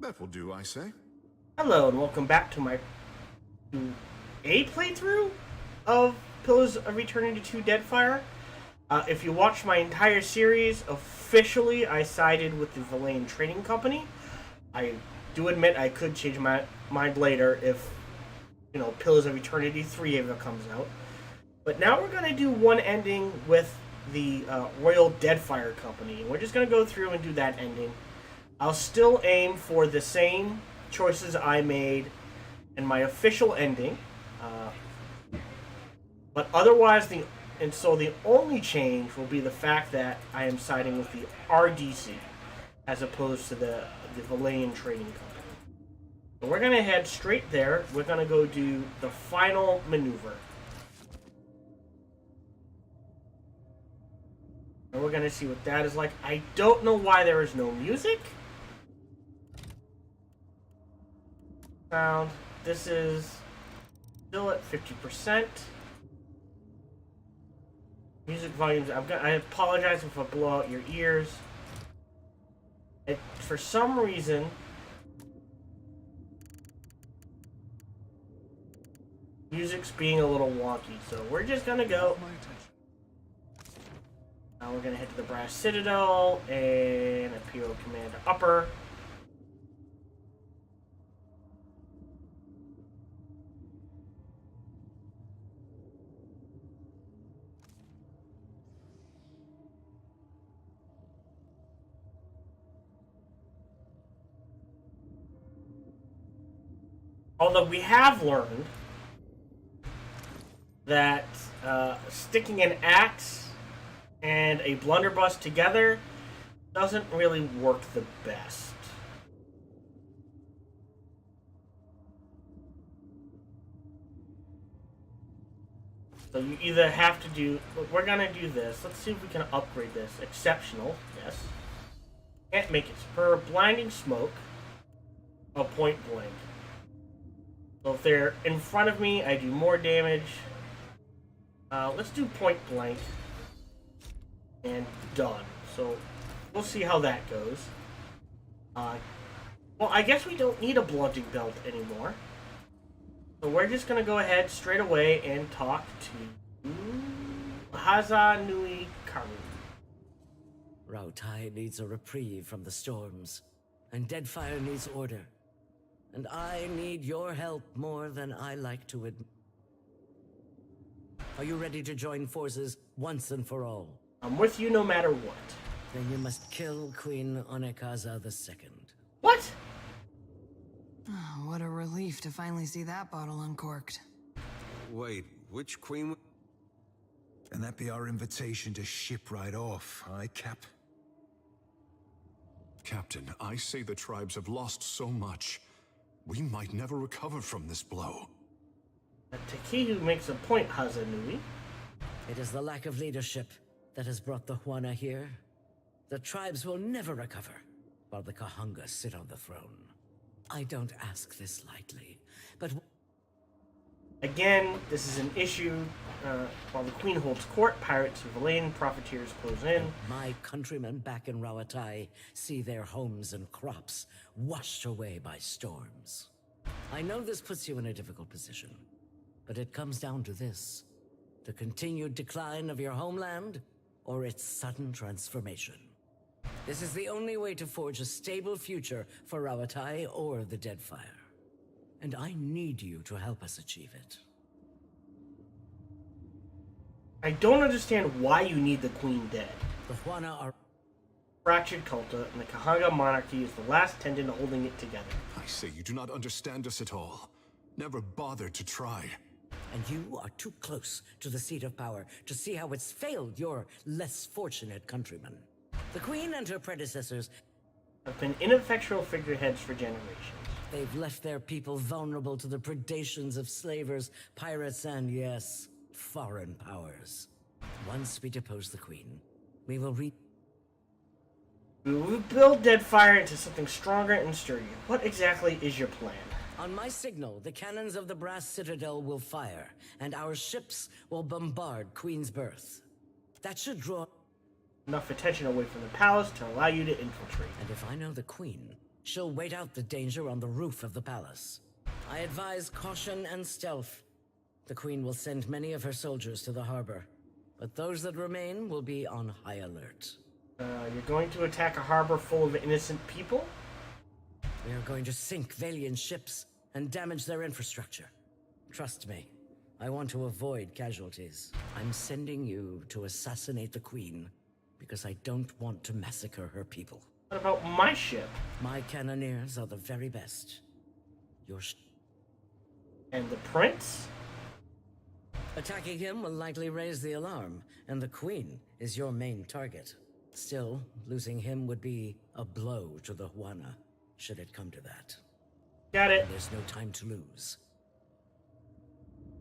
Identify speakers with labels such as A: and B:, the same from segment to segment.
A: That will do, I say.
B: Hello and welcome back to my playthrough of Pillars of Eternity 2 DeadFire. If you watched my entire series, officially I sided with the Villain Trading Company. I do admit I could change my mind later if, Pillars of Eternity 3 ever comes out. But now we're going to do one ending with the Royal DeadFire Company. We're just going to go through and do that ending. I'll still aim for the same choices I made in my official ending, but otherwise the only change will be the fact that I am siding with the RDC as opposed to the Villain Trading Company. So we're gonna head straight there. We're gonna go do the final maneuver, and we're gonna see what that is like. I don't know why there is no music. Sound. This is still at 50%. Music volumes. I apologize if I blow out your ears. For some reason, music's being a little wonky, so we're just gonna go. Now we're gonna head to the Brass Citadel and a PO command upper. Although we have learned that sticking an axe and a blunderbuss together doesn't really work the best. So you either have to do... We're going to do this. Let's see if we can upgrade this. Exceptional, yes. Can't make it. For blinding smoke, a point blank. So if they're in front of me, I do more damage. Let's do point blank. And done. So we'll see how that goes. Well, I guess we don't need a blunting belt anymore. So we're just going to go ahead straight away and talk to Haza Nui Karu.
C: Rautai needs a reprieve from the storms, and DeadFire needs order. And I need your help more than I like to admit. Are you ready to join forces once and for all?
B: I'm with you no matter what.
C: Then you must kill Queen Onekaza II.
B: What?
D: Oh, what a relief to finally see that bottle uncorked.
E: Wait, which queen?
F: And that be our invitation to ship right off, aye, Cap?
A: Captain, I say the tribes have lost so much. We might never recover from this blow.
B: Takihu makes a point, Hazanui.
C: It is the lack of leadership that has brought the Huana here. The tribes will never recover, while the Kahanga sit on the throne. I don't ask this lightly, but...
B: Again, this is an issue. While the Queen holds court, pirates and Villain profiteers close in.
C: My countrymen back in Rauatai see their homes and crops washed away by storms. I know this puts you in a difficult position, but it comes down to this: the continued decline of your homeland, or its sudden transformation. This is the only way to forge a stable future for Rauatai or the DeadFire. And I need you to help us achieve it.
B: I don't understand why you need the Queen dead.
C: The Huana are
B: Fractured Kulta, and the Kahanga monarchy is the last tendon holding it together.
A: I say you do not understand us at all. Never bothered to try.
C: and you are too close to the seat of power to see how it's failed your less fortunate countrymen. The Queen and her predecessors
B: have been ineffectual figureheads for generations.
C: They've left their people vulnerable to the predations of slavers, pirates, and yes, foreign powers. Once we depose the Queen, we will
B: build DeadFire into something stronger and sturdier. What exactly is your plan?
C: On my signal, the cannons of the Brass Citadel will fire, and our ships will bombard Queen's Berth. That should draw
B: enough attention away from the palace to allow you to infiltrate.
C: And if I know the Queen, She'll wait out the danger on the roof of the palace. I advise caution and stealth. The Queen will send many of her soldiers to the harbor, but those that remain will be on high alert.
B: You're going to attack a harbor full of innocent people?
C: We are going to sink Valian ships and damage their infrastructure. Trust me, I want to avoid casualties. I'm sending you to assassinate the Queen because I don't want to massacre her people.
B: What about my ship?
C: My cannoneers are the very best.
B: And the prince?
C: Attacking him will likely raise the alarm, and the Queen is your main target. Still, losing him would be a blow to the Huana, should it come to that.
B: Got it.
C: And there's no time to lose.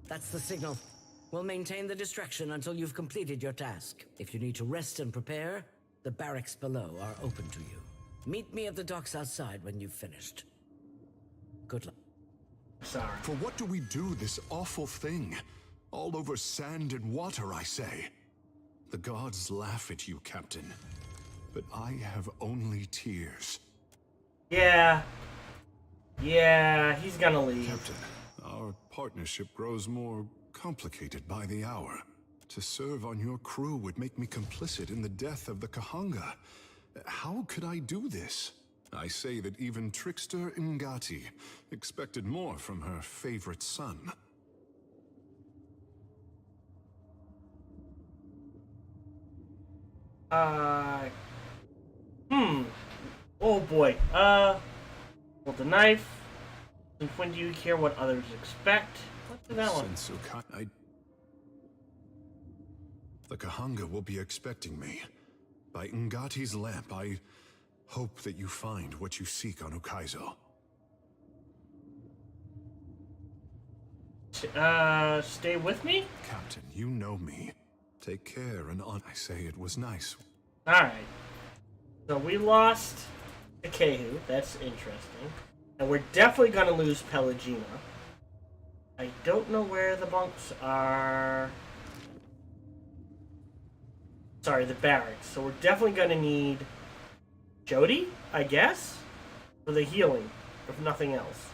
C: That's the signal. We'll maintain the distraction until you've completed your task. If you need to rest and prepare, the barracks below are open to you. Meet me at the docks outside when you've finished. Good luck.
B: Sorry.
A: For what do we do this awful thing? All over sand and water, I say. The gods laugh at you, Captain. But I have only tears.
B: Yeah. Yeah, he's gonna leave.
A: Captain, our partnership grows more complicated by the hour. To serve on your crew would make me complicit in the death of the Kahanga. How could I do this? I say that even trickster Ngati expected more from her favorite son.
B: Oh boy. Well, the knife. Since when do you care what others expect? What's that one?
A: The Kahanga will be expecting me. By Ngati's lamp, I hope that you find what you seek on Ukaizo.
B: Stay with me?
A: Captain, you know me. Take care and on. I say it was nice.
B: Alright. So we lost the Kehu. That's interesting. And we're definitely going to lose Pelagina. I don't know where the bunks are. Sorry, the barracks. So we're definitely going to need Jody, I guess, for the healing, if nothing else.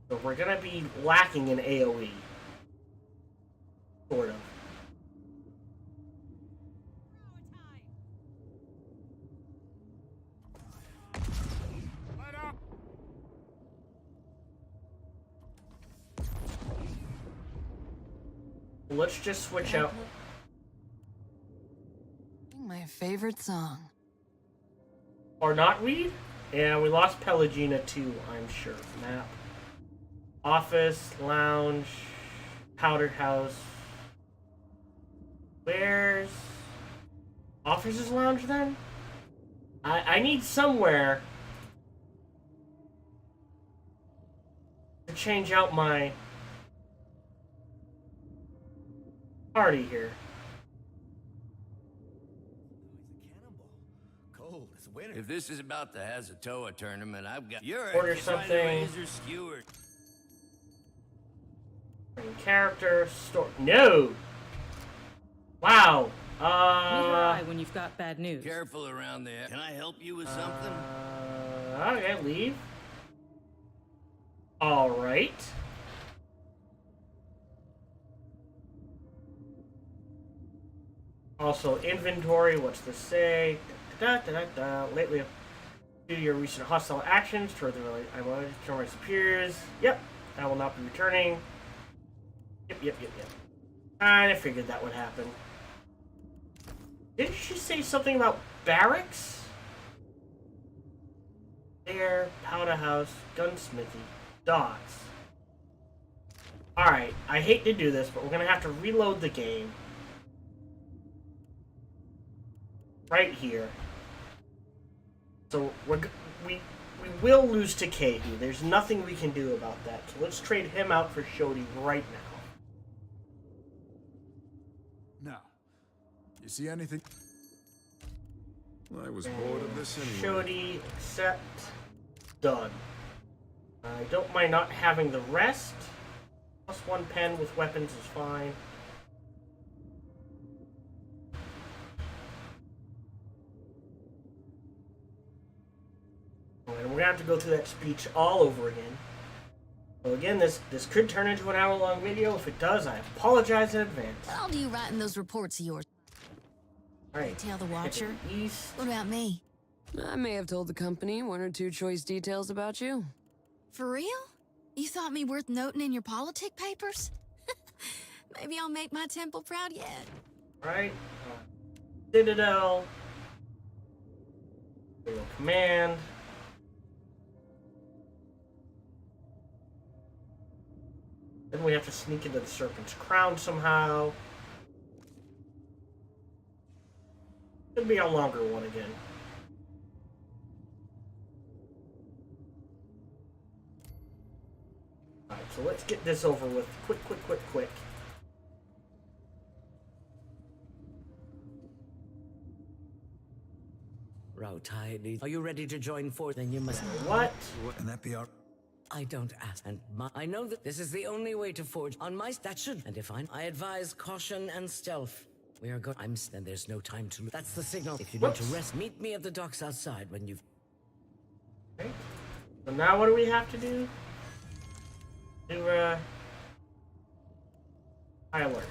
B: So we're going to be lacking in AoE. Sort of. Let's just switch out.
D: My favorite song.
B: Or not read? Yeah, we lost Pelagina too, I'm sure. Map. Office, lounge, powder house. Where's officers' lounge then? I need somewhere to change out my party here.
G: If this is about the Hazatoa tournament, I've got
B: Order something.
G: Skewered.
B: Character store. No. Wow.
H: Meet your eye when you've got bad news.
G: Careful around there. Can I help you with something?
B: Okay, leave. All right. Also, inventory. What's this say? Lately, due to your recent hostile actions toward I will return my superiors. Yep, I will not be returning. Yep. I figured that would happen. Didn't she say something about barracks? There, powder house, gunsmithy, docks. Alright, I hate to do this, but we're gonna have to reload the game. Right here. So we will lose to Kehu. There's nothing we can do about that. So let's trade him out for Shodi right now.
F: Now, you see anything?
A: I was bored of this anyway.
B: Shodi, accept. Done. I don't mind not having the rest. Plus one pen with weapons is fine. we're gonna have to go through that speech all over again. So again, this could turn into an hour-long video. If it does, I apologize in advance.
I: What all do you write in those reports of yours?
B: All right.
I: Tell the Watcher?
B: East.
I: What about me?
J: I may have told the company one or two choice details about you.
I: For real? You thought me worth noting in your politic papers? Maybe I'll make my temple proud yet.
B: Right. Citadel. Imperial Command. Then we have to sneak into the Serpent's Crown somehow. Could be a longer one again. Alright, so let's get this over with. Quick.
C: Rautai, are you ready to join forth? Then you must.
B: What?
F: And that be our...
C: I don't ask, and I know that this is the only way to forge on my. That should. And if I advise caution and stealth. We are going. And there's no time to. That's the signal. If you need to rest, meet me at the docks outside when you've.
B: Okay. So now what do we have to do? Do high alerts.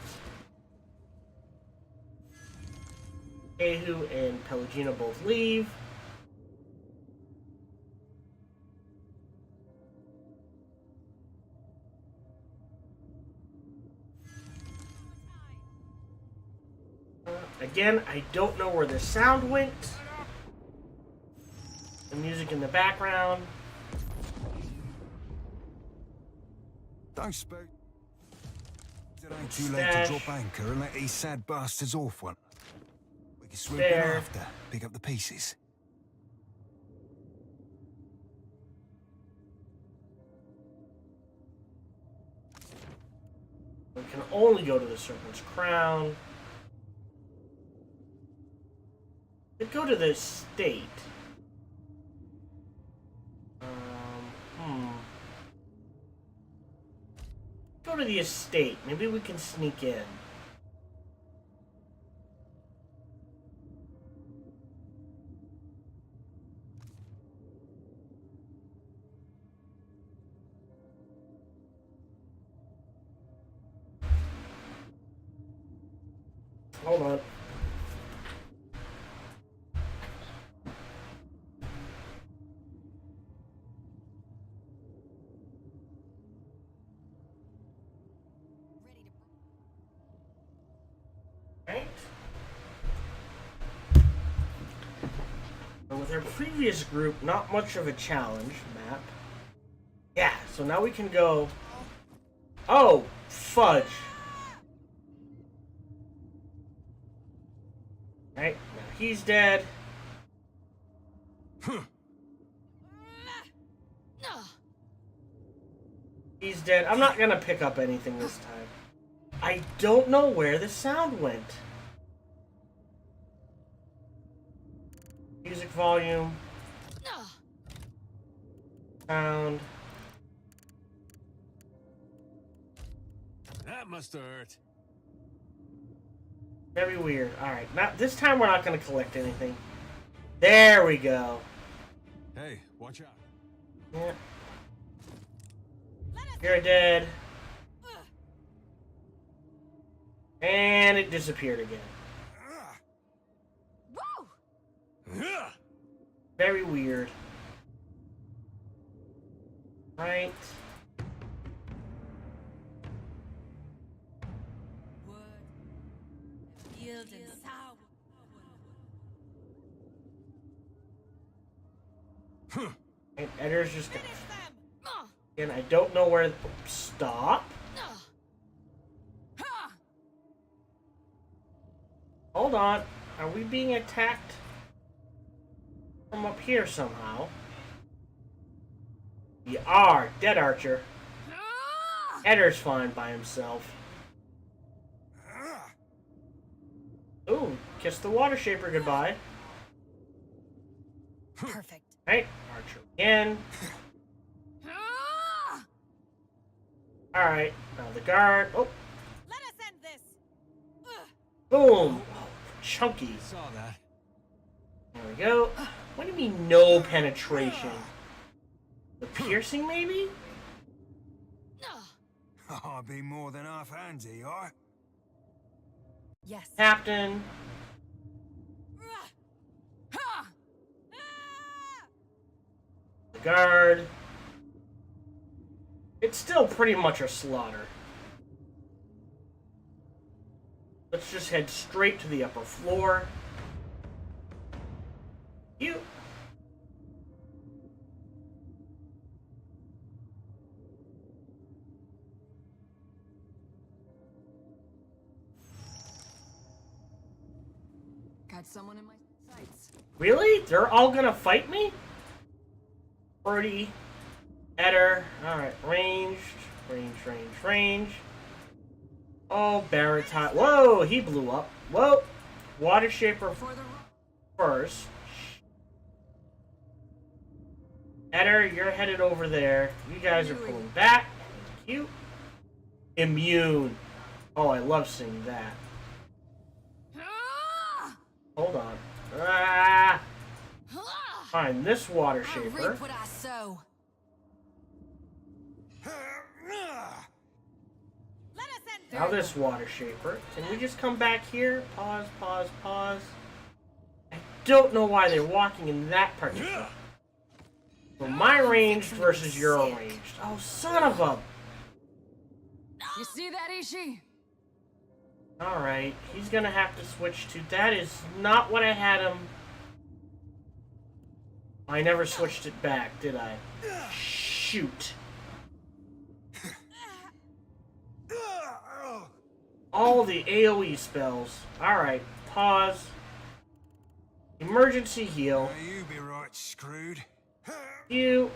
B: Kehu and Pelagina both leave. Again, I don't know where the sound went. The music in the background.
F: Don't spook. It ain't too late to drop anchor and let these sad bastards off one. We can swoop in after, pick up the pieces.
B: We can only go to the Serpent's Crown. Could go to the state. Go to the estate. Maybe we can sneak in. Hold on. Right. And with our previous group, not much of a challenge map. Yeah, so now we can go. Oh, fudge. Right, now he's dead. He's dead. I'm not gonna pick up anything this time. I don't know where the sound went. Music volume. Sound.
E: That must have hurt.
B: Very weird. Alright, now this time we're not going to collect anything. There we go.
E: Hey, watch out.
B: Yeah. You're dead. And it disappeared again. Very weird. Right. And Edgar's just gonna... And I don't know where... Stop. Hold on. Are we being attacked from up here somehow? We are. Dead Archer. Edgar's fine by himself. Ooh, kiss the water shaper goodbye.
I: Perfect.
B: Right, Archer again. Alright, now the guard. Oh.
H: Let us end this.
B: Boom. Oh, chunky.
E: Saw that.
B: There we go. What do you mean no penetration? The piercing, maybe?
F: I'll be more than half hands, Eora.
I: Yes.
B: Captain. The guard. It's still pretty much a slaughter. Let's just head straight to the upper floor. You.
D: Got someone in my sights.
B: Really? They're all gonna fight me? Birdie. Eder. Alright, ranged. Range. Oh, Baratai. Whoa, he blew up. Whoa. Water Shaper first. Eder, you're headed over there. You guys are pulling back. Thank you. Immune. Oh, I love seeing that. Hold on. Ah! Find this Water Shaper.
I: Reap what I sow.
B: Now this Water Shaper. Can we just come back here? Pause. I don't know why they're walking in that particular. So my ranged versus your ranged. Oh, son of a...
D: You see that, Ishi?
B: Alright, he's gonna have to switch to... That is not what I had him... I never switched it back, did I? Shoot. All the AoE spells. Alright, pause. Emergency heal.
F: You be right screwed.
B: You.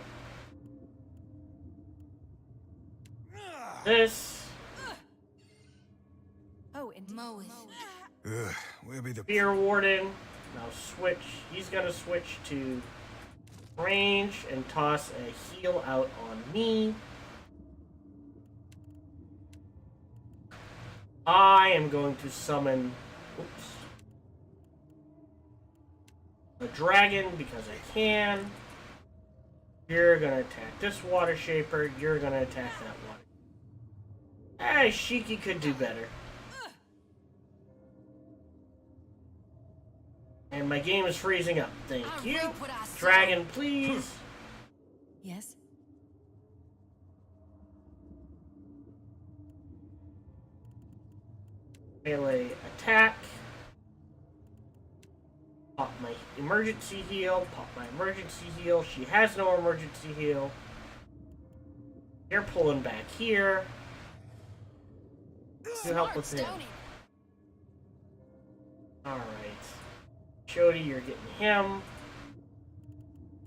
B: This.
I: Oh, indeed.
F: Ugh, we'll be the...
B: Fear Warden. Now switch. He's gonna switch to range and toss a heal out on me. I am going to summon... Oops. A dragon because I can. You're gonna attack this Water Shaper. You're gonna attack that one. Hey, Shiki could do better. And my game is freezing up. Thank you. Dragon, please.
I: Yes.
B: Melee attack. Pop my emergency heal. She has no emergency heal. You're pulling back here. To help with him. Alright. Jody, you're getting him.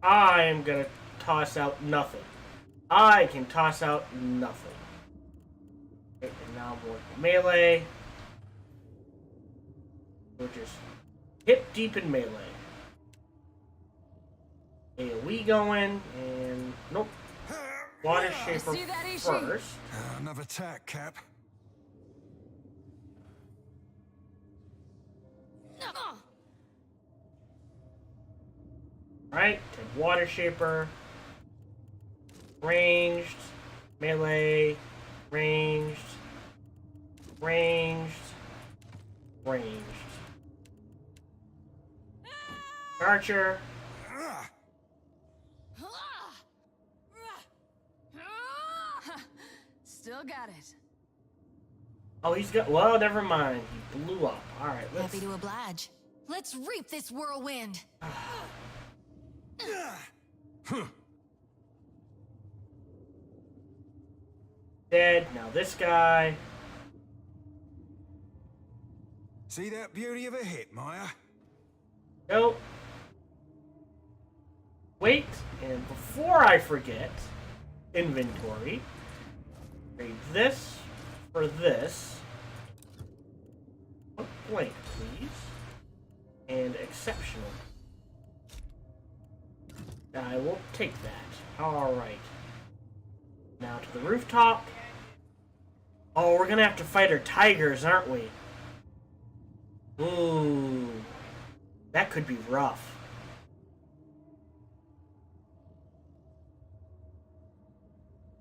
B: I am gonna toss out nothing. I can toss out nothing. Okay, and now I'm working melee. We're just hip deep in melee. AoE going, and nope. Water Shaper first.
F: Another attack, Cap.
B: Right, take Water Shaper. Ranged. Melee. Ranged. Archer.
D: Still got it.
B: Oh, he's got... Well, never mind. He blew up. Alright, let's...
I: Happy to oblige. Let's reap this whirlwind.
B: Dead. Now this guy.
F: See that beauty of a hit, Maya?
B: Nope. Wait, and before I forget, inventory. Trade this for this. Blank, please. And exceptional. I will take that. Alright. Now to the rooftop. Oh, we're gonna have to fight our tigers, aren't we? Ooh. That could be rough.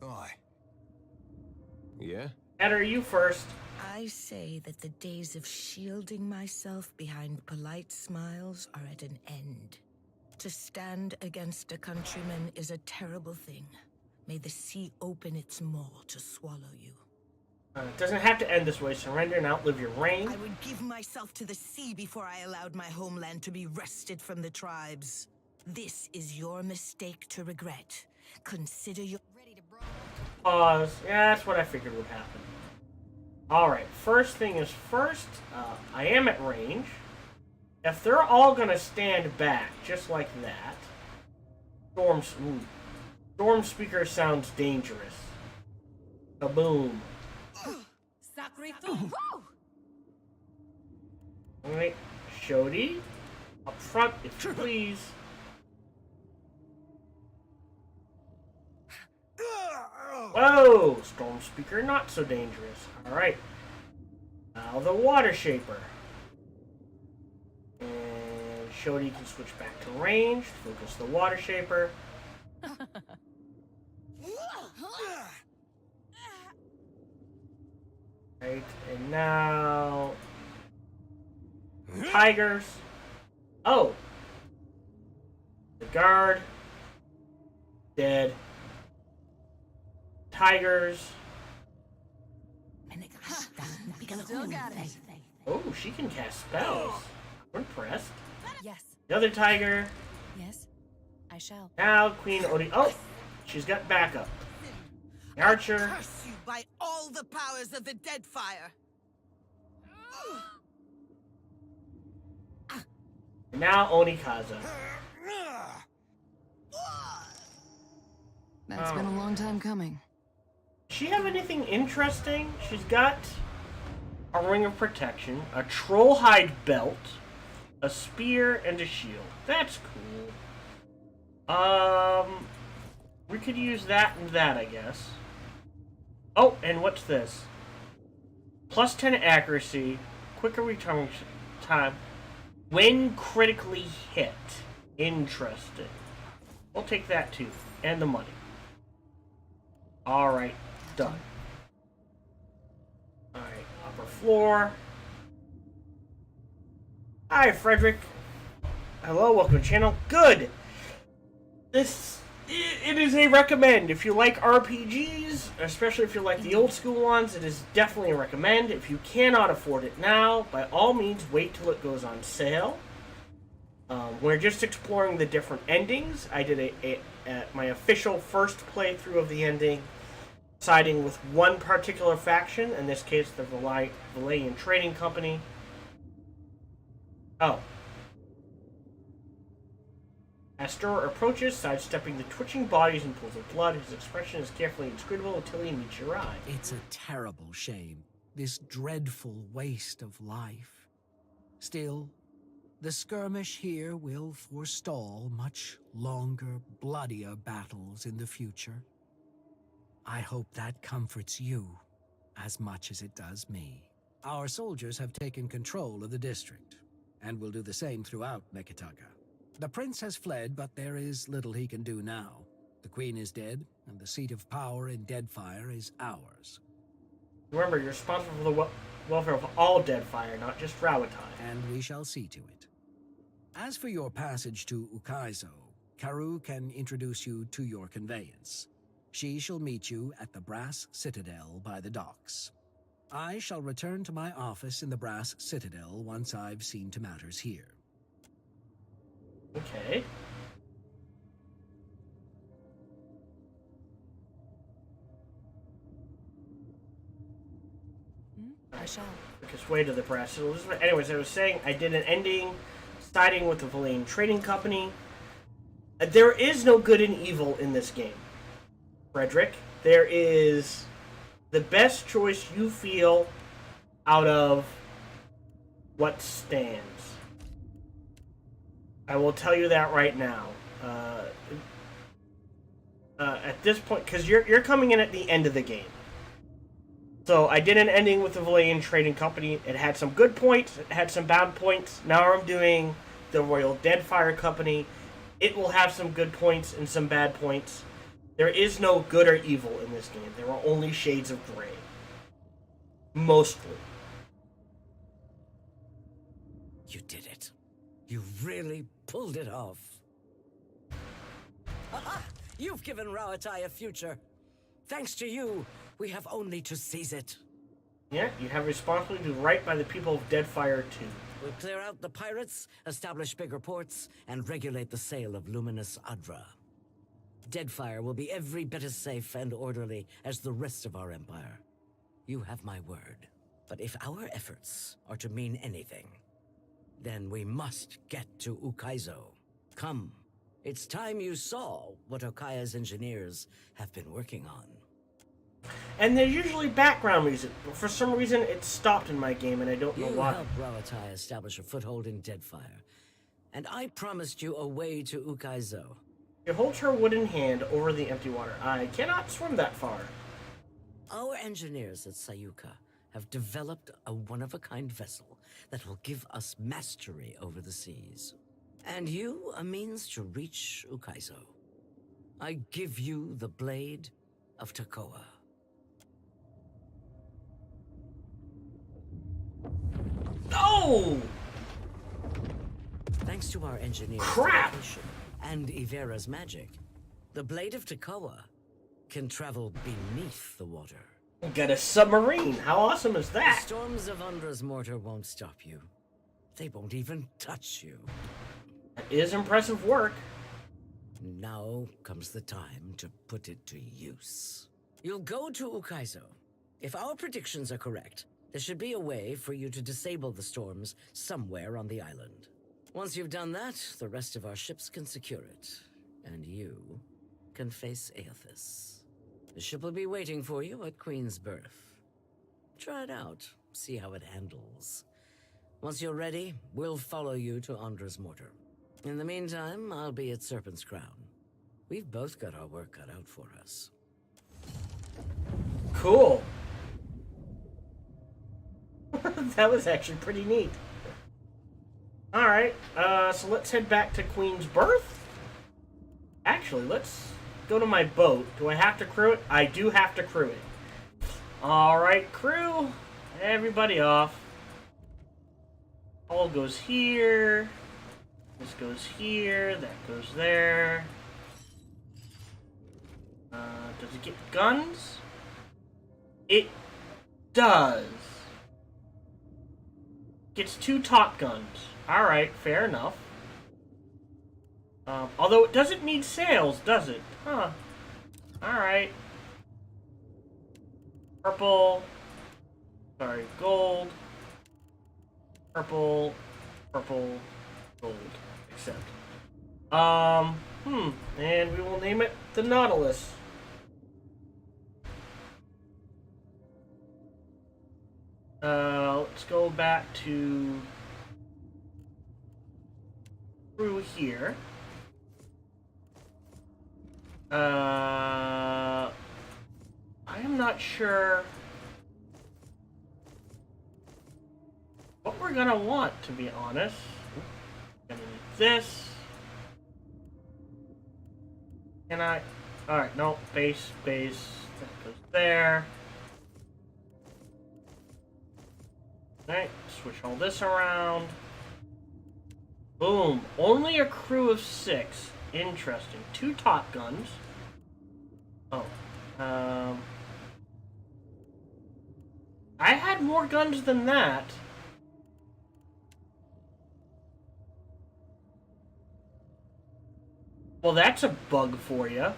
F: eye.
E: Yeah?
B: Eder, you first.
K: I say that the days of shielding myself behind polite smiles are at an end. To stand against a countryman is a terrible thing. May the sea open its maw to swallow you.
B: It doesn't have to end this way. Surrender and outlive your reign.
K: I would give myself to the sea before I allowed my homeland to be wrested from the tribes. This is your mistake to regret. Consider your...
B: Pause. Yeah, that's what I figured would happen. Alright, first thing is first, I am at range. If they're all gonna stand back, just like that, Storm Speaker sounds dangerous. Kaboom. Alright, Shodi, up front, if you please. Whoa! Storm Speaker, not so dangerous. Alright. Now the Water Shaper. And Shodi can switch back to range. Focus the Water Shaper. Right, and now... Tigers. Oh! The guard. Dead. Tigers.
K: Still got it.
B: Oh, she can cast spells. I'm impressed.
H: Yes.
B: The other tiger.
H: Yes. I shall.
B: Now Queen Odi. Oh, she's got backup. The archer.
K: Curse you by all the powers of the DeadFire.
B: And now Onikaza.
D: That's been a long time coming.
B: Does she have anything interesting? She's got a ring of protection, a troll hide belt, a spear, and a shield. That's cool. We could use that and that, I guess. Oh, and what's this? Plus 10 accuracy, quicker return time, when critically hit. Interesting. We'll take that too, and the money. Alright, done. Alright, upper floor. Hi, Frederick. Hello, welcome to the channel. Good! It is a recommend. If you like RPGs, especially if you like the old school ones, it is definitely a recommend. If you cannot afford it now, by all means, wait till it goes on sale. We're just exploring the different endings. I did my official first playthrough of the ending, siding with one particular faction, in this case the Valayan Trading Company. Oh. Astor approaches, sidestepping the twitching bodies and pools of blood. His expression is carefully inscrutable until he meets your eye.
C: It's a terrible shame, this dreadful waste of life. Still, the skirmish here will forestall much longer, bloodier battles in the future. I hope that comforts you as much as it does me. Our soldiers have taken control of the district, and will do the same throughout Neketaga. The prince has fled, but there is little he can do now. The queen is dead, and the seat of power in DeadFire is ours.
B: Remember, you're responsible for the welfare of all DeadFire, not just Rawatai.
C: And we shall see to it. As for your passage to Ukaizo, Karu can introduce you to your conveyance. She shall meet you at the Brass Citadel by the docks. I shall return to my office in the Brass Citadel once I've seen to matters here.
B: Okay.
H: I shall.
B: Quickest way to the Brass Citadel. Anyways, I was saying I did an ending siding with the Valayan Trading Company. There is no good and evil in this game, Frederick. There is the best choice you feel out of what stands. I will tell you that right now. At this point, because you're coming in at the end of the game. So I did an ending with the Valayan Trading Company. It had some good points. It had some bad points. Now I'm doing the Royal DeadFire Company. It will have some good points and some bad points. There is no good or evil in this game. There are only shades of gray. Mostly.
C: You did it. You really pulled it off. Aha! You've given Rawatai a future. Thanks to you, we have only to seize it.
B: Yeah, you have responsibility to do right by the people of DeadFire too.
C: We'll clear out the pirates, establish bigger ports, and regulate the sale of luminous Adra. DeadFire will be every bit as safe and orderly as the rest of our empire. You have my word. But if our efforts are to mean anything, then we must get to Ukaizo. Come. It's time you saw what Okaya's engineers have been working on.
B: And there's usually background music, but for some reason it stopped in my game and I don't know why.
C: You helped Rawatai establish a foothold in DeadFire, and I promised you a way to Ukaizo.
B: She holds her wooden hand over the empty water. I cannot swim that far.
C: Our engineers at Sayuka have developed a one-of-a-kind vessel that will give us mastery over the seas. And you a means to reach Ukaizo. I give you the Blade of Takoa.
B: No!
C: Thanks to our engineers'
B: Crap!
C: dedication and Evera's magic, the Blade of Takoa can travel beneath the water.
B: Got a submarine. How awesome is
C: The
B: that?
C: storms of Undra's mortar won't stop you. They won't even touch you.
B: That is impressive work.
C: Now comes the time to put it to use. You'll go to Ukaizo. If our predictions are correct, there should be a way for you to disable the storms somewhere on the island. Once you've done that, the rest of our ships can secure it. And you can face Aethys. The ship will be waiting for you at Queen's Berth. Try it out, see how it handles. Once you're ready, we'll follow you to Andra's mortar. In the meantime, I'll be at Serpent's Crown. We've both got our work cut out for us.
B: Cool. That was actually pretty neat. Alright, so let's head back to Queen's Berth. Actually, let's go to my boat. Do I have to crew it? I do have to crew it. Alright, crew. Everybody off. All goes here. This goes here. That goes there. Does it get guns? It does. Gets 2 top guns. Alright, fair enough. Although it doesn't need sails, does it? Huh. Alright. Purple. Sorry, gold. Purple. Purple. Gold. Except. And we will name it the Nautilus. Let's go back to through here. I am not sure what we're gonna want, to be honest. Gonna need this. Can I? Alright, no, base, that goes there. Alright, switch all this around. Boom. Only a crew of 6. Interesting. 2 top guns. Oh. I had more guns than that. Well, that's a bug for you.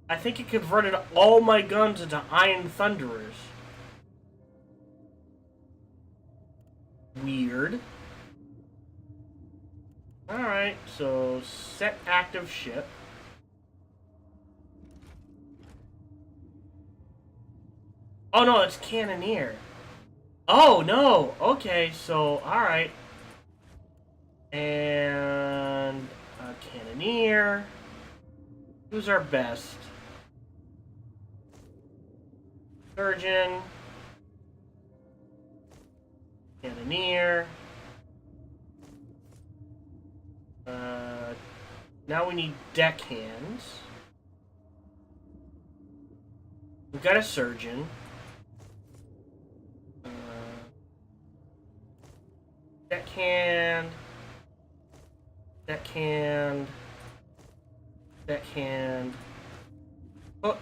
B: I think it converted all my guns into Iron Thunderers. Weird. Alright, so set active ship. Oh no, it's Cannoneer. Oh no! Okay, so, alright. And a Cannoneer. Who's our best? Surgeon. Cannoneer. Now we need deckhands. We've got a surgeon. Deckhand. Deckhand. Deckhand. Hook.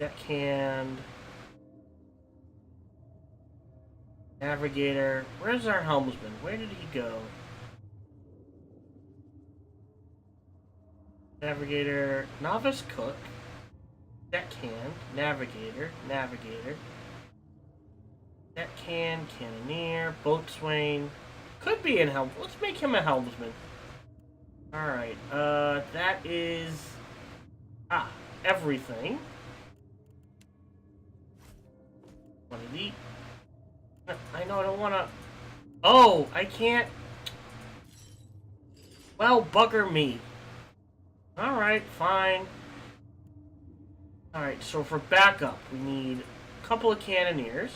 B: Deckhand. Navigator. Where's our helmsman? Where did he go? Navigator. Novice cook. Deckhand. Navigator. Navigator. Deckhand. Cannoneer. Boatswain. Could be in helm. Let's make him a helmsman. Alright. That is... everything. Want to eat? I know I don't want to... Oh, I can't... Well, bugger me. Alright, fine. Alright, so for backup, we need a couple of cannoneers.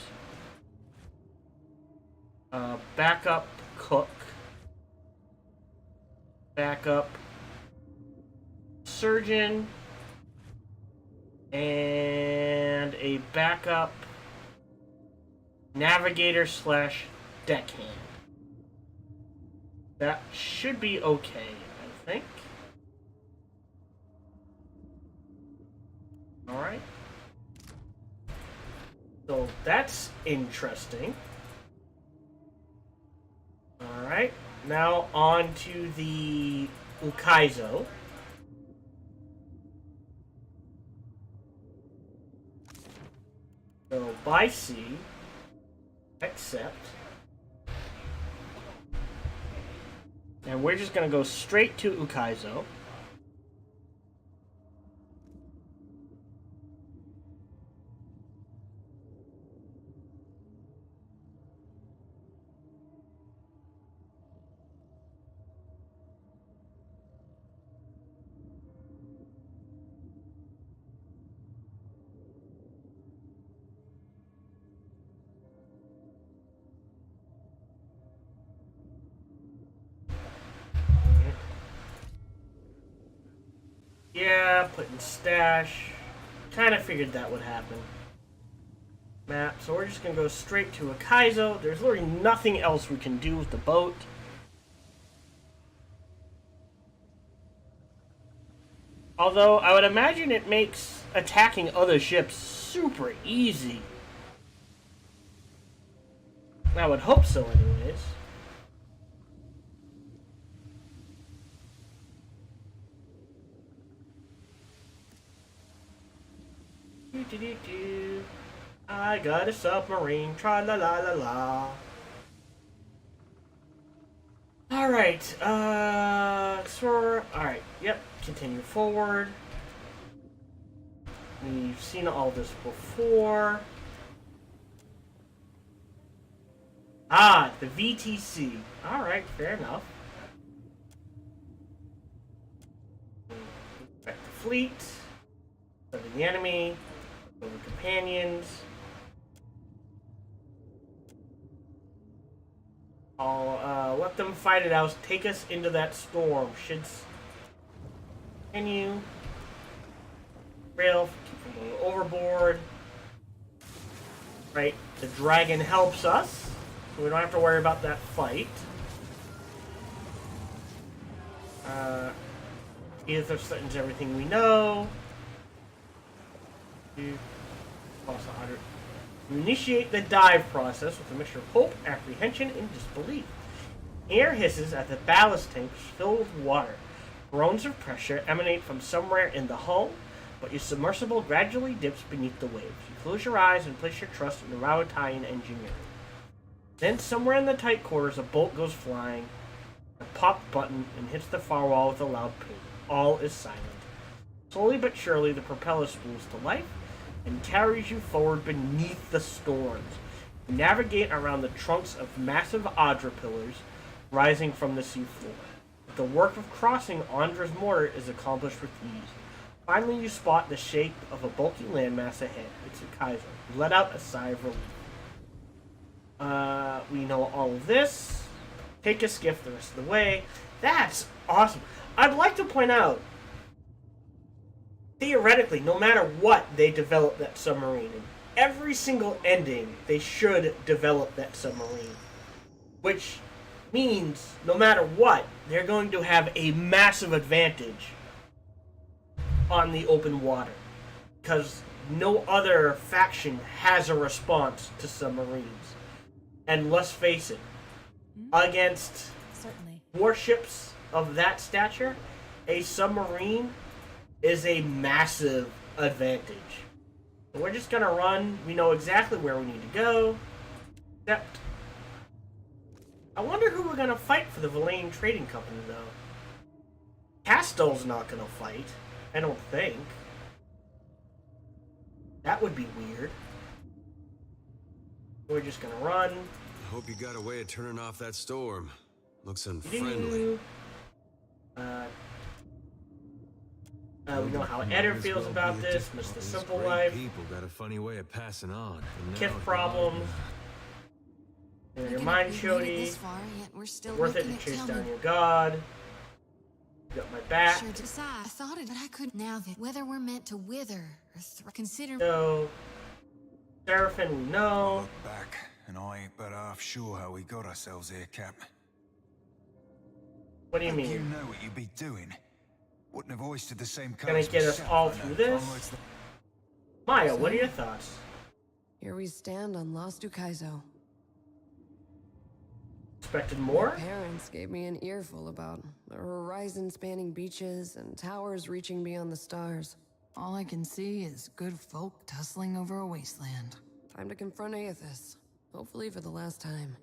B: Backup cook. Backup surgeon. And a backup navigator slash deckhand. That should be okay, I think. Alright. So that's interesting. Alright. Now on to the Ukaizo. So by sea. Accept. And we're just going to go straight to Ukaizo. Yeah, putting stash. Kind of figured that would happen. Map. So we're just going to go straight to Ukaizo. There's literally nothing else we can do with the boat. Although, I would imagine it makes attacking other ships super easy. I would hope so anyways. I got a submarine, tra la la la la. Alright, alright, yep, continue forward. We've seen all this before. Ah, the VTC. Alright, fair enough. Back to fleet. Study the enemy. Over companions. I'll let them fight it out. Take us into that storm. Should continue. Rail, keep them going overboard. Right, the dragon helps us, so we don't have to worry about that fight. Ether threatens everything we know. You initiate the dive process with a mixture of hope, apprehension, and disbelief. Air hisses at the ballast tanks filled with water. Groans of pressure emanate from somewhere in the hull, but your submersible gradually dips beneath the waves. You close your eyes and place your trust in the Rowatayan engineering. Then, somewhere in the tight quarters, a bolt goes flying, a pop button, and hits the far wall with a loud ping. All is silent. Slowly but surely, the propeller spools to life and carries you forward beneath the storms. You navigate around the trunks of massive Adra pillars rising from the seafloor. The work of crossing Andra's mortar is accomplished with ease. Finally, you spot the shape of a bulky landmass ahead. It's Ukaizo. You let out a sigh of relief. We know all of this. Take a skiff the rest of the way. That's awesome. I'd like to point out, theoretically, no matter what, they develop that submarine. In every single ending, they should develop that submarine. Which means, no matter what, they're going to have a massive advantage on the open water. Because no other faction has a response to submarines. And let's face it, against
H: Certainly.
B: warships of that stature, a submarine is a massive advantage. So we're just gonna run. We know exactly where we need to go. Except, I wonder who we're gonna fight for the Valain Trading Company, though. Castell's not gonna fight. I don't think. That would be weird. We're just gonna run.
E: I hope you got a way of turning off that storm. Looks unfriendly.
B: We know how Eder feels about this. Missed the simple life.
E: People got a funny way of passing on.
B: Kith problems. Your mind, Shodi. Worth it to chase down your god. You got my back.
I: Sure, I thought it, but I could. Now that whether we're meant to wither or consider.
B: So, Seraphim, we know.
F: Look back, and I ain't but half sure how we got ourselves here, Cap.
B: What do you
F: You
B: mean?
F: know what you'd be doing. Wouldn't have hoisted the same
B: Gonna
F: colors
B: get us
F: myself,
B: all
F: I
B: through
F: know.
B: this?
F: Onwards the-
B: Maya, what are your thoughts?
J: Here we stand on Lost Ukaizo.
B: Expected more?
J: Parents gave me an earful about the horizon-spanning beaches and towers reaching beyond the stars.
D: All I can see is good folk tussling over a wasteland.
J: Time to confront Aethys. Hopefully for the last time.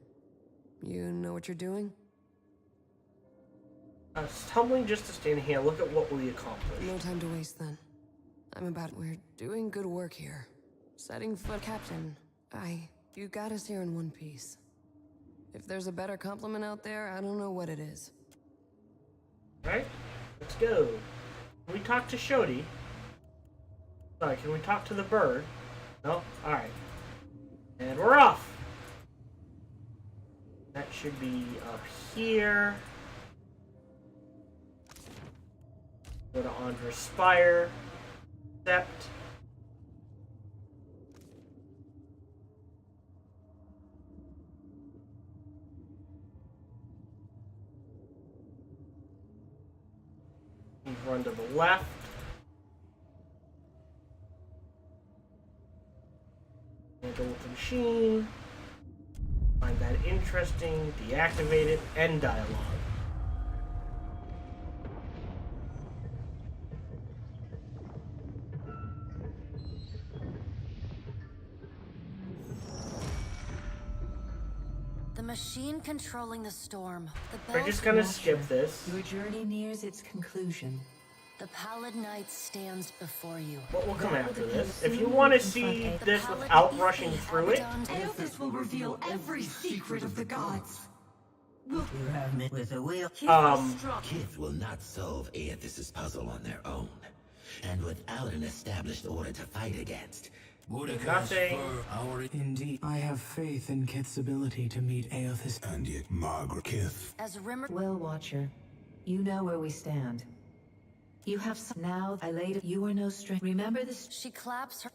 J: You know what you're doing?
B: Stumbling just to stand here. Look at what we accomplished.
J: No time to waste then. We're doing good work here. Setting foot, Captain. You got us here in one piece. If there's a better compliment out there, I don't know what it is.
B: Alright, let's go. Can we talk to Shodi? Sorry, can we talk to the bird? No? Alright. And we're off! That should be up here. Go to Andre's Spire. Accept. Run to the left. And go with the machine. Find that interesting, deactivate it, end dialogue.
I: The machine controlling the storm.
B: We're just gonna skip this.
L: Your journey nears its conclusion.
I: The pallid night stands before you.
B: What will come after this? If you want to see this without rushing through it,
L: Aethys will reveal every secret of the gods.
M: You have met with a will.
N: Kith will not solve Aethys' puzzle on their own. And without an established order to fight against,
B: nothing.
M: Indeed, I have faith in Kith's ability to meet Aethys.
F: And yet Margaret Kith.
I: As Rimmer.
L: Well, Watcher, you know where we stand. You have now. I laid it. You are no stranger. Remember this.
I: She claps her.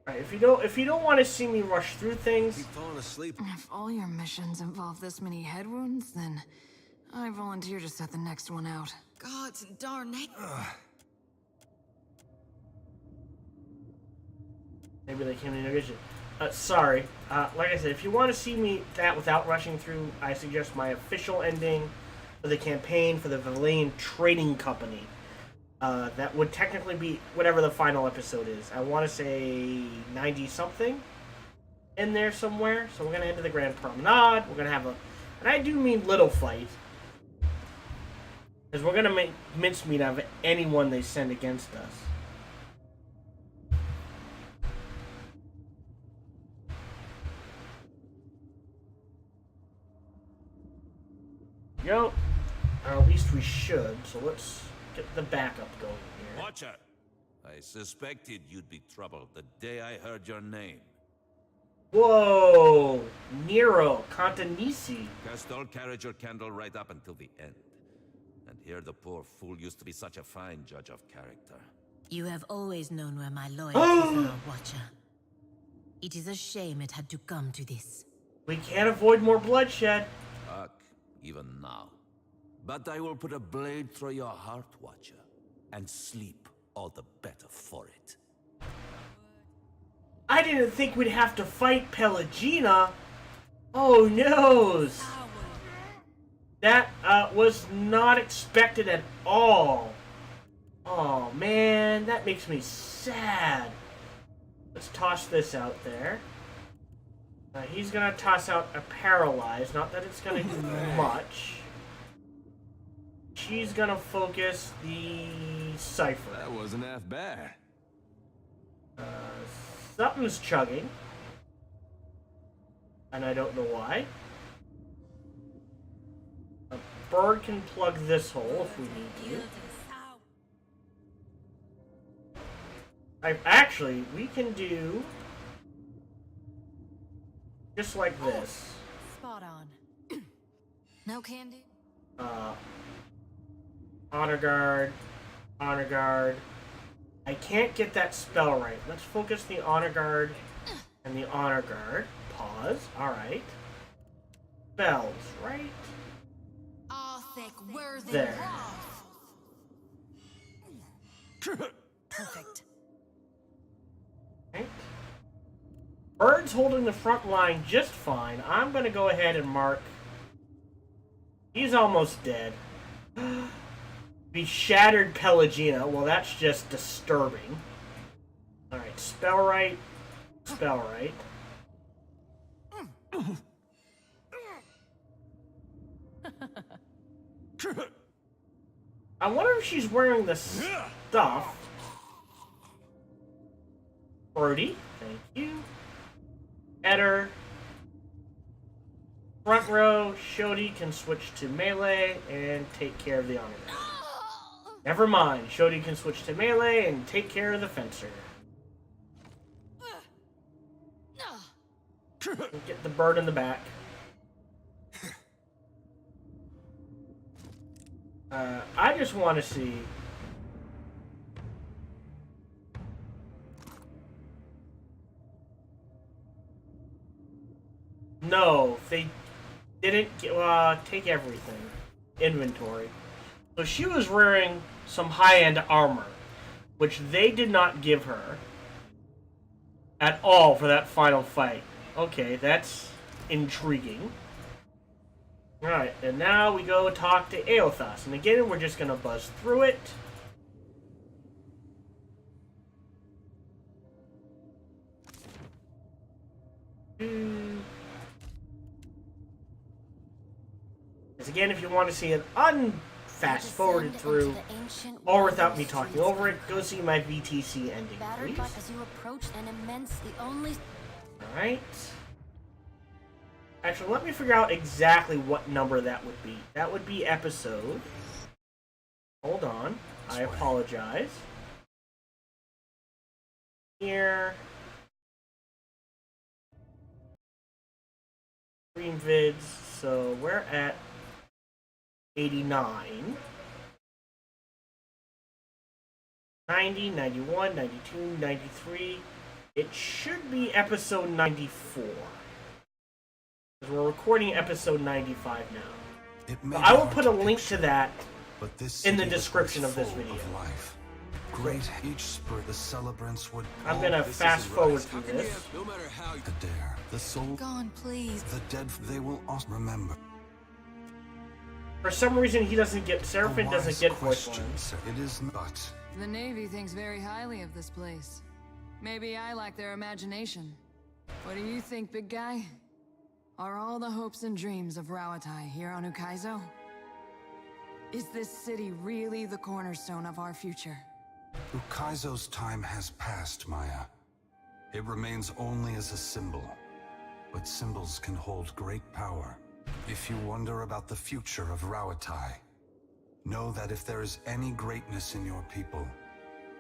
B: Right, if you don't want to see me rush through things,
E: Keep falling asleep.
D: If all your missions involve this many head wounds, then I volunteer to set the next one out.
I: Gods and darnation.
B: maybe they came to vision. Sorry. Like I said, if you want to see me that without rushing through, I suggest my official ending for the campaign for the Valain Trading Company. That would technically be whatever the final episode is. I want to say 90-something in there somewhere. So we're going to head to the Grand Promenade. We're going to have a... And I do mean little fight. Because we're going to make mincemeat out of anyone they send against us. Yo. Or at least we should. So let's get the backup going here.
O: Watcher, I suspected you'd be troubled the day I heard your name.
B: Whoa! Nero, Contanisi.
O: Castell carried your candle right up until the end. And here the poor fool used to be such a fine judge of character.
K: You have always known where my loyalties are, Watcher. It is a shame it had to come to this.
B: We can't avoid more bloodshed.
O: Fuck, even now. But I will put a blade through your heart, Watcher, and sleep all the better for it.
B: I didn't think we'd have to fight Pelagina. Oh no! That was not expected at all. Oh man, that makes me sad. Let's toss this out there. He's gonna toss out a paralyze. Not that it's gonna do much. She's gonna focus the cipher.
E: That wasn't half bad.
B: Something's chugging. And I don't know why. A bird can plug this hole if we need to. Actually, we can do just like this.
D: Spot on. No candy?
B: Honor guard. Honor guard. I can't get that spell right. Let's focus the honor guard and the honor guard. Pause. Alright. Spells, right? There.
D: Perfect.
B: Right. Bird's holding the front line just fine. I'm gonna go ahead and mark. He's almost dead. Be shattered Pelagina. Well, that's just disturbing. Alright, spell right. Spell right. I wonder if she's wearing the stuff. Brody, thank you. Eder. Front row, Shodi can switch to melee and take care of the honor guard. Never mind, Shodi can switch to melee and take care of the fencer. Get the bird in the back. I just want to see. No, they didn't take everything. Inventory. So she was wearing some high-end armor, which they did not give her at all for that final fight. Okay, that's intriguing. Alright, and now we go talk to Eothas. And again, we're just going to buzz through it. Because again, if you want to see it fast forwarded through, or without me talking over it, go see my VTC ending, please. Alright. Actually, let me figure out exactly what number that would be. That would be episode. Hold on. I apologize. Here. Stream vids. So we're at 89. 90, 91, 92, 93. It should be episode 94. Because we're recording episode 95 now. So I will put a link to that in the description of this video.
F: Great each spur the celebrants would.
B: I'm gonna fast forward through this.
F: No matter how the dare, the soul,
D: gone, please.
F: The dead, they will also remember.
B: For some reason, he doesn't get. Seraphim doesn't get voice lines.
F: It is not.
D: The Navy thinks very highly of this place. Maybe I lack their imagination. What do you think, big guy? Are all the hopes and dreams of Rawatai here on Ukaizo? Is this city really the cornerstone of our future?
F: Ukaizo's time has passed, Maya. It remains only as a symbol. But symbols can hold great power. If you wonder about the future of Rawatai, know that if there is any greatness in your people,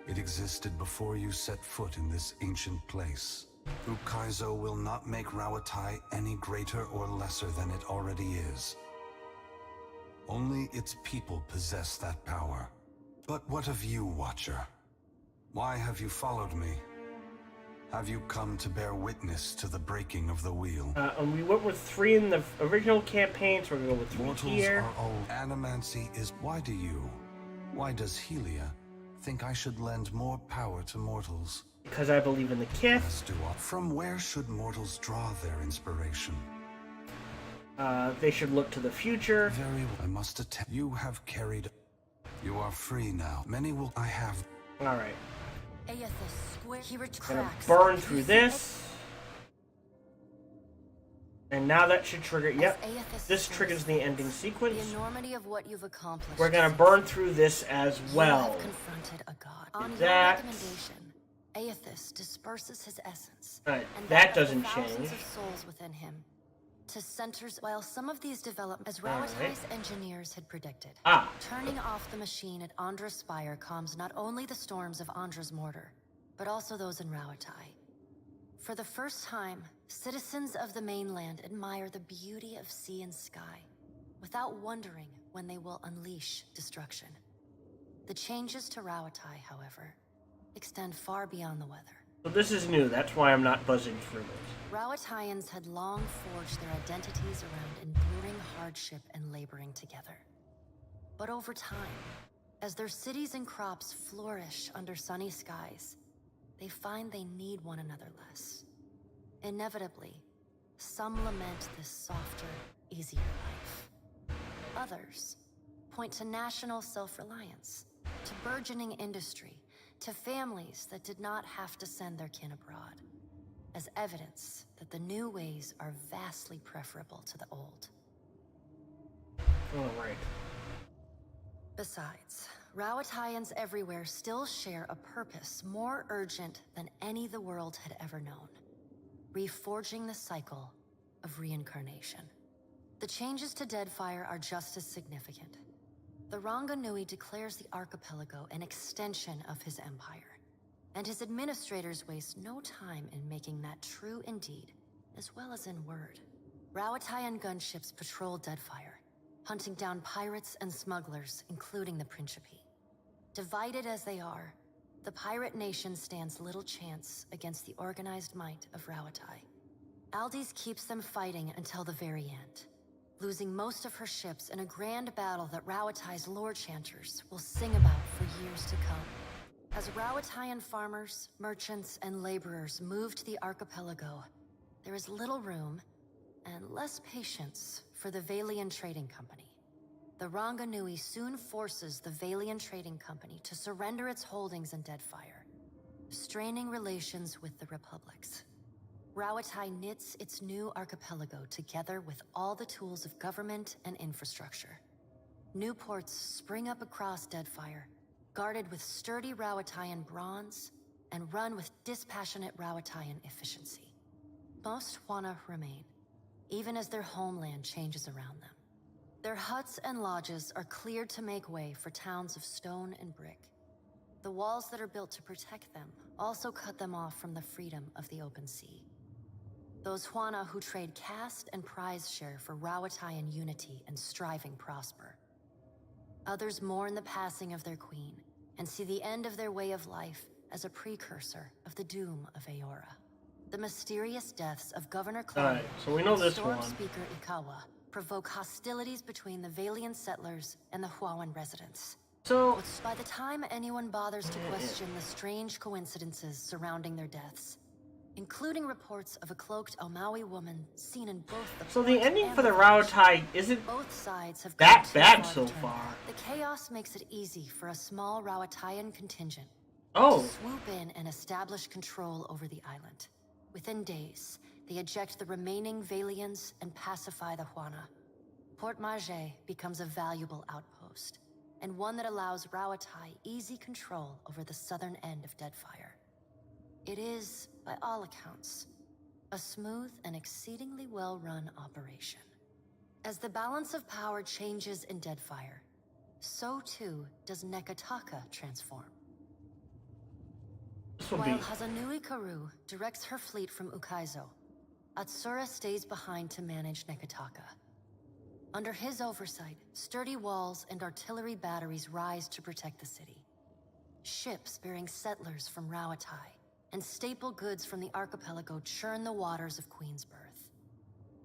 F: it existed before you set foot in this ancient place. Ukaizo will not make Rawatai any greater or lesser than it already is. Only its people possess that power. But what of you, Watcher? Why have you followed me? Have you come to bear witness to the breaking of the wheel?
B: And we went with 3 in the original campaign, so we're gonna go with 3
F: Mortals
B: here.
F: are old. Animancy is... Why does Helia think I should lend more power to mortals?
B: Because I believe in the Kith.
F: As do I. From where should mortals draw their inspiration?
B: They should look to the future.
F: Very well. I must attempt. You have carried... You are free now. Many will... I have...
B: Alright. Gonna burn through this. And now that should trigger... Yep. This triggers the ending sequence.
P: The enormity of what you've accomplished.
B: We're gonna burn through this as well.
P: You have confronted a god. On your
B: That...
P: recommendation, Aethys disperses his essence.
B: Alright,
P: and
B: that
P: of
B: doesn't
P: thousands
B: change.
P: of souls within him to centers, while some of these develop as Rauatai's engineers had predicted. Turning off the machine at Andra's spire calms not only the storms of Andra's mortar, but also those in Rauatai. For the first time, citizens of the mainland admire the beauty of sea and sky, without wondering when they will unleash destruction. The changes to Rauatai, however, extend far beyond the weather.
B: So this is new, that's why I'm not buzzing through this.
P: Rauataians had long forged their identities around enduring hardship and laboring together. But over time, as their cities and crops flourish under sunny skies, they find they need one another less. Inevitably, some lament this softer, easier life. Others point to national self-reliance, to burgeoning industry, to families that did not have to send their kin abroad, as evidence that the new ways are vastly preferable to the old.
B: All right.
P: Besides, Rauataians everywhere still share a purpose more urgent than any the world had ever known: reforging the cycle of reincarnation. The changes to DeadFire are just as significant. The Ranganui declares the archipelago an extension of his empire, and his administrators waste no time in making that true in deed, as well as in word. Rauataian gunships patrol DeadFire, hunting down pirates and smugglers, including the Principe. Divided as they are, the pirate nation stands little chance against the organized might of Rauatai. Aldis keeps them fighting until the very end, losing most of her ships in a grand battle that Rauatai's lore chanters will sing about for years to come. As Rauataian farmers, merchants, and laborers move to the archipelago, there is little room and less patience for the Valian Trading Company. The Ranganui soon forces the Valian Trading Company to surrender its holdings in DeadFire, straining relations with the Republics. Rauatai knits its new archipelago together with all the tools of government and infrastructure. New ports spring up across DeadFire, guarded with sturdy Rauataian bronze and run with dispassionate Rauataian efficiency. Most Hwana remain, even as their homeland changes around them. Their huts and lodges are cleared to make way for towns of stone and brick. The walls that are built to protect them also cut them off from the freedom of the open sea. Those Hwana who trade caste and prize share for Rauataian unity and striving prosper. Others mourn the passing of their queen and see the end of their way of life as a precursor of the doom of Eora. The mysterious deaths of Governor Clyde
B: so we know
P: and
B: this
P: Storm
B: one.
P: Speaker Ikawa provoke hostilities between the Valian settlers and the Huawan residents.
B: So,
P: by the time anyone bothers to question the strange coincidences surrounding their deaths, including reports of a cloaked Omawi woman seen in both the
B: so the
P: port
B: ending
P: and
B: for the
P: village.
B: Rauatai isn't
P: Both sides have
B: that
P: gone too
B: bad
P: far
B: so
P: to turn
B: far.
P: back. The chaos makes it easy for a small Rauataian contingent
B: Oh.
P: to swoop in and establish control over the island. Within days, they eject the remaining Valians and pacify the Hwana. Port Maje becomes a valuable outpost, and one that allows Rauatai easy control over the southern end of DeadFire. It is, by all accounts, a smooth and exceedingly well-run operation. As the balance of power changes in DeadFire, so too does Nekataka transform. While Hazanui Karu directs her fleet from Ukaizo, Atsura stays behind to manage Nekataka. Under his oversight, sturdy walls and artillery batteries rise to protect the city. Ships bearing settlers from Rauatai and staple goods from the archipelago churn the waters of Queensbirth.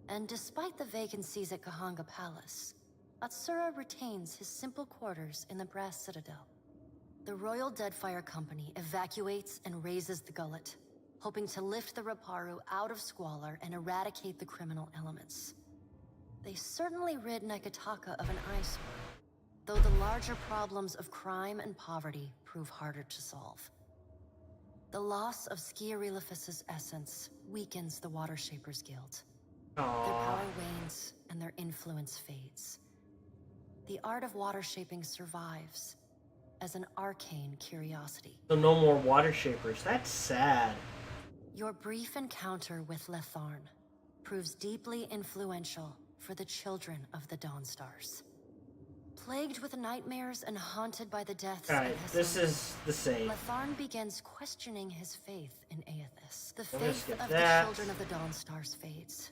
P: And despite the vacancies at Kahanga Palace, Atsura retains his simple quarters in the Brass Citadel. The Royal DeadFire Company evacuates and raises the gullet, hoping to lift the Raparu out of squalor and eradicate the criminal elements. They certainly rid Nekataka of an eyesore, though the larger problems of crime and poverty prove harder to solve. The loss of Skiarilifus's essence weakens the Watershapers Guild. Their power wanes and their influence fades. The art of water shaping survives as an arcane curiosity.
B: So no more water shapers. That's sad.
P: Your brief encounter with Letharn proves deeply influential for the children of the Dawnstars. Plagued with nightmares and haunted by the deaths of
B: Alright, this is the same.
P: Letharn begins questioning his faith in Aethys. The
B: I'm gonna
P: faith
B: skip
P: of
B: that.
P: the children of the Dawnstars fades.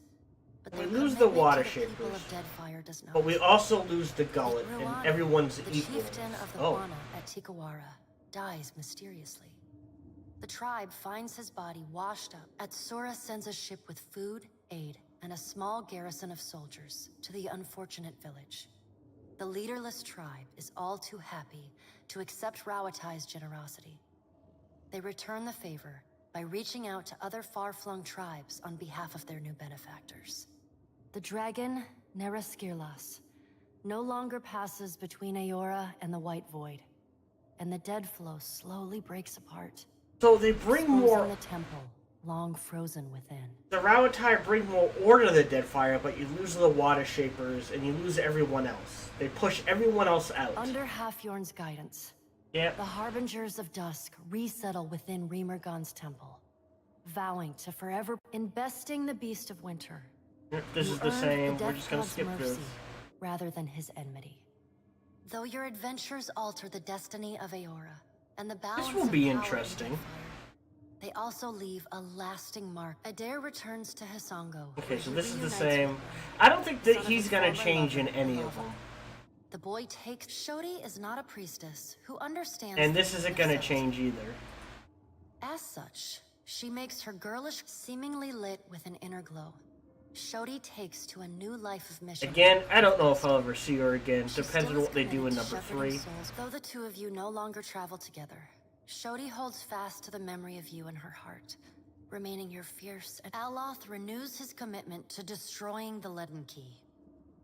P: But
B: We
P: their
B: lose the
P: commitment
B: water
P: to the people
B: shapers,
P: of Deadfire does not.
B: but we also lose the gullet, and
P: Ruana,
B: everyone's
P: the
B: equal.
P: chieftain of the
B: Oh,
P: Wana at Tikawara, dies mysteriously. The tribe finds his body washed up. Atsura sends a ship with food, aid, and a small garrison of soldiers to the unfortunate village. The leaderless tribe is all too happy to accept Rauatai's generosity. They return the favor by reaching out to other far-flung tribes on behalf of their new benefactors. The dragon, Neraskirlas, no longer passes between Eora and the White Void, and the dead flow slowly breaks apart.
B: so they bring more.
P: The temple, long frozen within.
B: The Rauatai bring more order to the Deadfire, but you lose the water shapers and you lose everyone else. They push everyone else out.
P: Under Halfjorn's guidance,
B: Yep.
P: the Harbingers of Dusk resettle within Remergon's temple, vowing to forever investing the Beast of Winter.
B: Yep, this
P: You
B: is the
P: earned
B: same.
P: the
B: We're
P: Death
B: just gonna
P: God's
B: skip this.
P: mercy rather than his enmity. Though your adventures alter the destiny of Eora and the balance
B: This will
P: of
B: be
P: power in
B: interesting.
P: Deadfire, they also leave a lasting mark. Adair returns to Hisango.
B: Okay,
P: where
B: so
P: he
B: this is the
P: reunites
B: same.
P: with her.
B: I don't think that
P: Son of
B: he's
P: his
B: gonna
P: former
B: change in
P: lover,
B: any of
P: Lava.
B: them.
P: The boy takes Shodi is not a priestess who understands.
B: And
P: the
B: this isn't
P: meaning of
B: gonna
P: servitude.
B: change either.
P: As such, she makes her girlish seemingly lit with an inner glow. Shodi takes to a new life of mission.
B: Again, I don't know if I'll ever see her again.
P: She
B: Depends
P: still
B: on
P: is
B: what they do in
P: committed
B: number
P: to shepherding
B: 3.
P: souls. Though the two of you no longer travel together, Shodi holds fast to the memory of you in her heart, remaining your fierce. And Aloth renews his commitment to destroying the Leaden Key.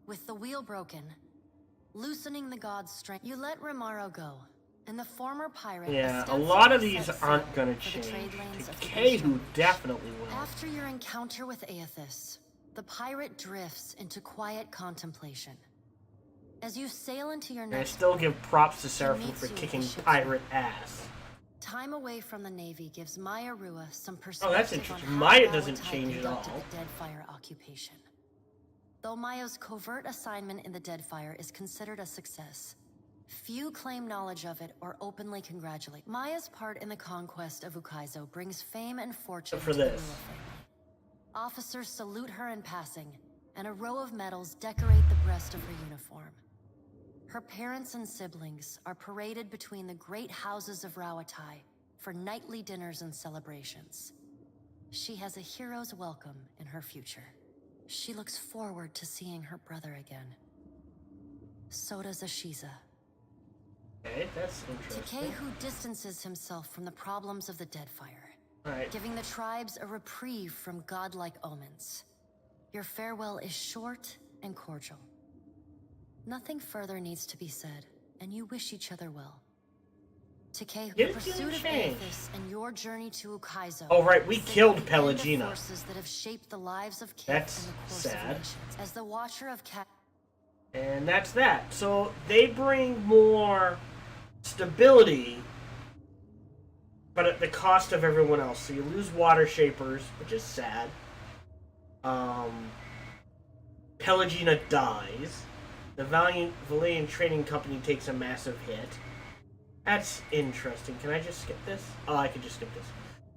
P: With the wheel broken, loosening the god's strength, you let Remaro go, and the former pirate.
B: Yeah, a
P: ostensibly
B: lot of these
P: sets
B: aren't
P: sail
B: gonna
P: for the
B: change.
P: trade lanes of the
B: Kehu
P: Eastern.
B: definitely will.
P: After your encounter with Aethys, the pirate drifts into quiet contemplation. As you sail into your
B: And I
P: next
B: still
P: home,
B: give props to
P: he
B: Seraphim
P: meets
B: for
P: you with
B: kicking
P: the ship's
B: pirate ass.
P: time away from the Navy gives Maya Rua some
B: Oh,
P: perspective
B: that's
P: on
B: interesting.
P: how
B: Maya doesn't
P: Rauatai
B: change at
P: conducted
B: all.
P: the Deadfire occupation. Though Maya's covert assignment in the Deadfire is considered a success, few claim knowledge of it or openly congratulate. Maya's part in the conquest of Ukaizo brings fame and fortune
B: For
P: to the
B: this.
P: Rua family. Officers salute her in passing, and a row of medals decorate the breast of her uniform. Her parents and siblings are paraded between the great houses of Rauatai for nightly dinners and celebrations. She has a hero's welcome in her future. She looks forward to seeing her brother again. So does Ashiza.
B: Okay, that's interesting.
P: Takehu distances himself from the problems of the Deadfire,
B: Alright.
P: giving the tribes a reprieve from godlike omens. Your farewell is short and cordial. Nothing further needs to be said, and you wish each other well. Takehu, the
B: It
P: pursuit
B: didn't
P: of
B: change.
P: Aethys and your journey to Ukaizo.
B: Oh, right, we
P: signal
B: killed
P: the end of
B: Pelagina.
P: forces that have shaped the lives of Kith
B: That's
P: and the course
B: sad.
P: of nations. As the Watcher of Cat.
B: And that's that. So they bring more stability, but at the cost of everyone else. So you lose water shapers, which is sad. Pelagina dies. The Valiant Trading Company takes a massive hit. That's interesting. Can I just skip this? Oh, I could just skip this.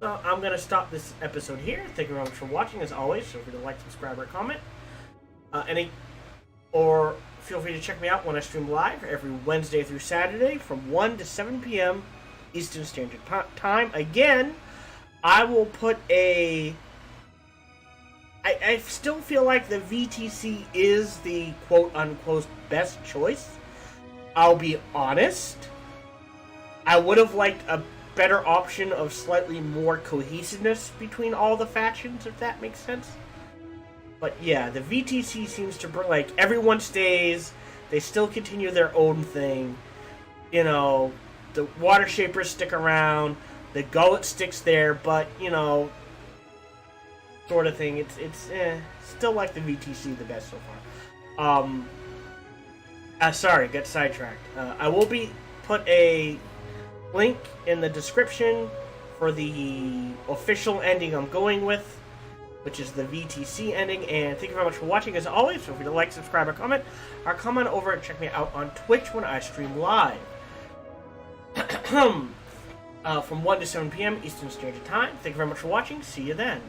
B: So I'm going to stop this episode here. Thank you very much for watching, as always. Feel free to like, subscribe, or comment. Or feel free to check me out when I stream live every Wednesday through Saturday from 1 to 7 p.m. Eastern Standard Time. Again, I will put a... I still feel like the VTC is the quote-unquote best choice. I'll be honest. I would have liked a better option of slightly more cohesiveness between all the factions, if that makes sense. But yeah, the VTC seems to bring, like, everyone stays, they still continue their own thing. You know, the Water Shapers stick around, the Gullet sticks there, but, you know, sort of thing. It's still like the VTC the best so far. Sorry, got sidetracked. I will be put a link in the description for the official ending I'm going with, which is the VTC ending. And thank you very much for watching. As always, feel free to like, subscribe, or comment over and check me out on Twitch when I stream live. From 1 to 7 p.m. Eastern Standard Time. Thank you very much for watching. See you then.